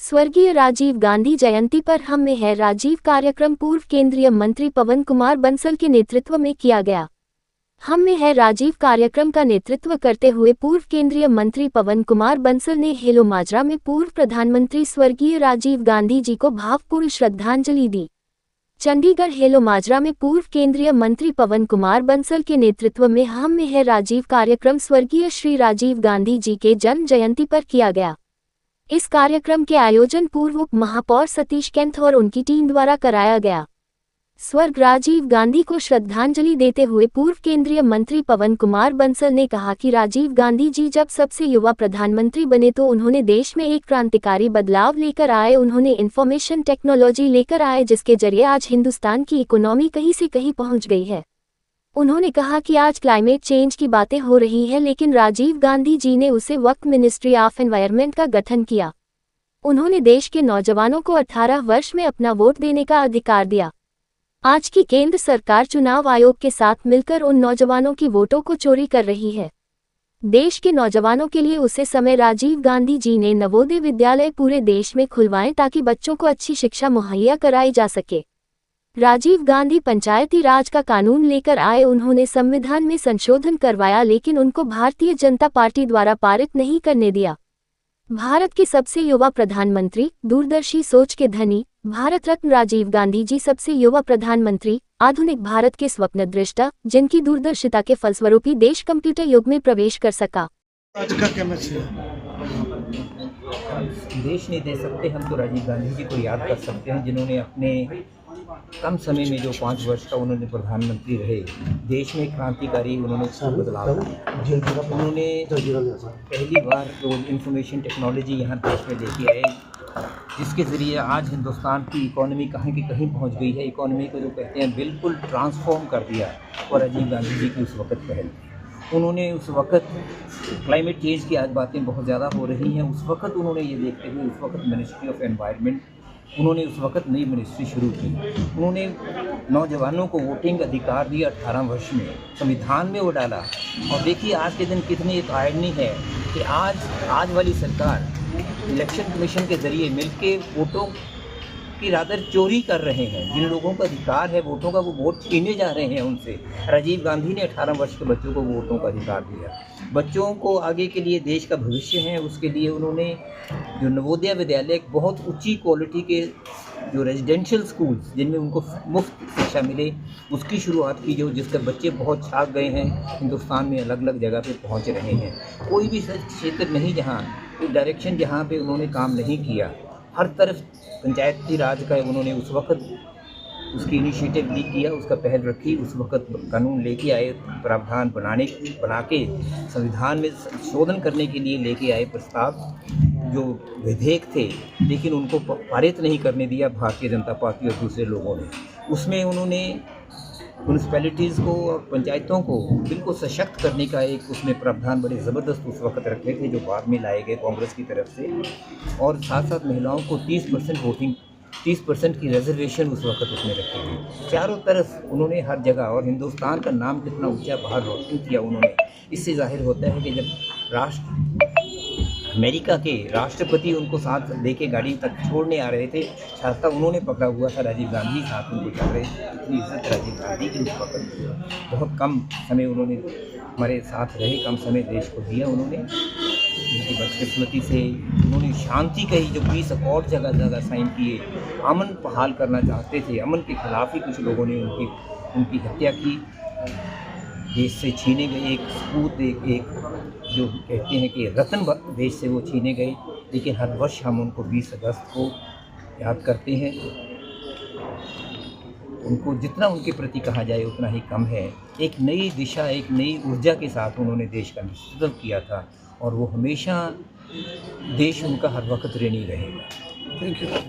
स्वर्गीय राजीव गांधी जयंती पर हम में है राजीव कार्यक्रम पूर्व केंद्रीय मंत्री पवन कुमार बंसल के नेतृत्व में किया गया। हम में है राजीव कार्यक्रम का नेतृत्व करते हुए पूर्व केंद्रीय मंत्री पवन कुमार बंसल ने हेलो माजरा में पूर्व प्रधानमंत्री स्वर्गीय राजीव गांधी जी को भावपूर्ण श्रद्धांजलि दी। चंडीगढ़ हेलो माजरा में पूर्व केंद्रीय मंत्री पवन कुमार बंसल के नेतृत्व में हम में है राजीव कार्यक्रम स्वर्गीय श्री राजीव गांधी जी के जन्म जयंती पर किया गया। इस कार्यक्रम के आयोजन पूर्व उप महापौर सतीश कैंथ और उनकी टीम द्वारा कराया गया। स्वर्ग राजीव गांधी को श्रद्धांजलि देते हुए पूर्व केंद्रीय मंत्री पवन कुमार बंसल ने कहा कि राजीव गांधी जी जब सबसे युवा प्रधानमंत्री बने तो उन्होंने देश में एक क्रांतिकारी बदलाव लेकर आए। उन्होंने इंफॉर्मेशन टेक्नोलॉजी लेकर आए जिसके जरिए आज हिंदुस्तान की इकोनॉमी कहीं से कहीं पहुंच गई है। उन्होंने कहा कि आज क्लाइमेट चेंज की बातें हो रही हैं लेकिन राजीव गांधी जी ने उसे वक्त मिनिस्ट्री ऑफ एनवायरनमेंट का गठन किया। उन्होंने देश के नौजवानों को 18 वर्ष में अपना वोट देने का अधिकार दिया। आज की केंद्र सरकार चुनाव आयोग के साथ मिलकर उन नौजवानों की वोटों को चोरी कर रही है। देश के नौजवानों के लिए उसे समय राजीव गांधी जी ने नवोदय विद्यालय पूरे देश में खुलवाएं ताकि बच्चों को अच्छी शिक्षा मुहैया कराई जा सके। राजीव गांधी पंचायती राज का कानून लेकर आए। उन्होंने संविधान में संशोधन करवाया लेकिन उनको भारतीय जनता पार्टी द्वारा पारित नहीं करने दिया। भारत के सबसे युवा प्रधानमंत्री, दूरदर्शी सोच के धनी, भारत रत्न राजीव गांधी जी सबसे युवा प्रधानमंत्री, आधुनिक भारत के स्वप्नदृष्टा, जिनकी दूरदर्शिता के फलस्वरूप ही देश कंप्यूटर युग में प्रवेश कर सका। आज का क्या मैसेज है? देश नहीं दे सकते हम तो राजीव गांधी जी को याद कर सकते हैं जिन्होंने अपने कम समय में जो 5 वर्ष का उन्होंने प्रधानमंत्री रहे, देश में क्रांतिकारी उन्होंने बदलाव किया। उन्होंने पहली बार जो इंफॉर्मेशन टेक्नोलॉजी यहाँ देश में लेके आए जिसके ज़रिए आज हिंदुस्तान की इकोनॉमी कहीं की कहीं पहुँच गई है। इकोनॉमी को जो कहते हैं बिल्कुल ट्रांसफॉर्म कर दिया और राजीव गांधी जी की उस वक़्त पहल थी। उन्होंने उस वक़्त क्लाइमेट चेंज की आज बातें बहुत ज़्यादा हो रही हैं, उस वक़्त उन्होंने ये देखते हुए उस वक़्त मिनिस्ट्री ऑफ एनवायरनमेंट उन्होंने उस वक़्त नई मिनिस्ट्री शुरू की। उन्होंने नौजवानों को वोटिंग अधिकार दिया 18 वर्ष में, संविधान में वो डाला। और देखिए आज के दिन कितनी एक आयरनी है कि आज वाली सरकार इलेक्शन कमीशन के ज़रिए मिलके वोटों की रादर चोरी कर रहे हैं। जिन लोगों का अधिकार है वोटों का वो वोट छीने जा रहे हैं उनसे। राजीव गांधी ने 18 वर्ष के बच्चों को वोटों का अधिकार दिया। बच्चों को आगे के लिए देश का भविष्य है उसके लिए उन्होंने जो नवोदय विद्यालय बहुत ऊंची क्वालिटी के जो रेजिडेंशियल स्कूल्स जिनमें उनको मुफ्त शिक्षा मिले उसकी शुरुआत की, जो जिसके बच्चे बहुत छाक गए हैं, हिंदुस्तान में अलग अलग जगह पे पहुंच रहे हैं। कोई भी क्षेत्र नहीं जहां डायरेक्शन जहां पे उन्होंने काम नहीं किया, हर तरफ पंचायती राज का उन्होंने उस वक़्त उसकी इनिशिएटिव ली किया, उसका पहल रखी। उस वक़्त कानून लेके आए, प्रावधान बना के संविधान में संशोधन करने के लिए लेके आए प्रस्ताव जो विधेयक थे, लेकिन उनको पारित नहीं करने दिया भारतीय जनता पार्टी और दूसरे लोगों ने। उसमें उन्होंने म्यूनसिपैलिटीज़ को और पंचायतों को बिल्कुल सशक्त करने का एक उसमें प्रावधान बड़े ज़बरदस्त उस वक़्त रखे थे जो बाद में लाए गए कांग्रेस की तरफ से। और साथ साथ महिलाओं को 30% वोटिंग 30% की रिजर्वेशन उस वक़्त उसमें रखी थी। चारों तरफ उन्होंने हर जगह, और हिंदुस्तान का नाम कितना ऊंचा बाहर रोशन किया उन्होंने। इससे जाहिर होता है कि जब अमेरिका के राष्ट्रपति उनको साथ लेके गाड़ी तक छोड़ने आ रहे थे, छाता उन्होंने पकड़ा हुआ था, राजीव गांधी साथ उनको चल रहे थे। इतनी इज्जत राजीव गांधी की उस वक्त। बहुत कम समय उन्होंने हमारे साथ रहे, कम समय देश को दिया उन्होंने। उनकी बदकिस्मती से उन्होंने शांति का ही जो पीस अकॉर्ड जगह जगह साइन किए, अमन बहाल करना चाहते थे, अमन के खिलाफ ही कुछ लोगों ने उनकी हत्या की। देश से छीने गए एक सपूत, एक जो कहते हैं कि रत्न देश से वो छीने गए। लेकिन हर वर्ष हम उनको 20 अगस्त को याद करते हैं। उनको जितना उनके प्रति कहा जाए उतना ही कम है। एक नई दिशा, एक नई ऊर्जा के साथ उन्होंने देश का नेतृत्व किया था और वो हमेशा देश उनका हर वक्त ऋणी रहेगा। Thank you.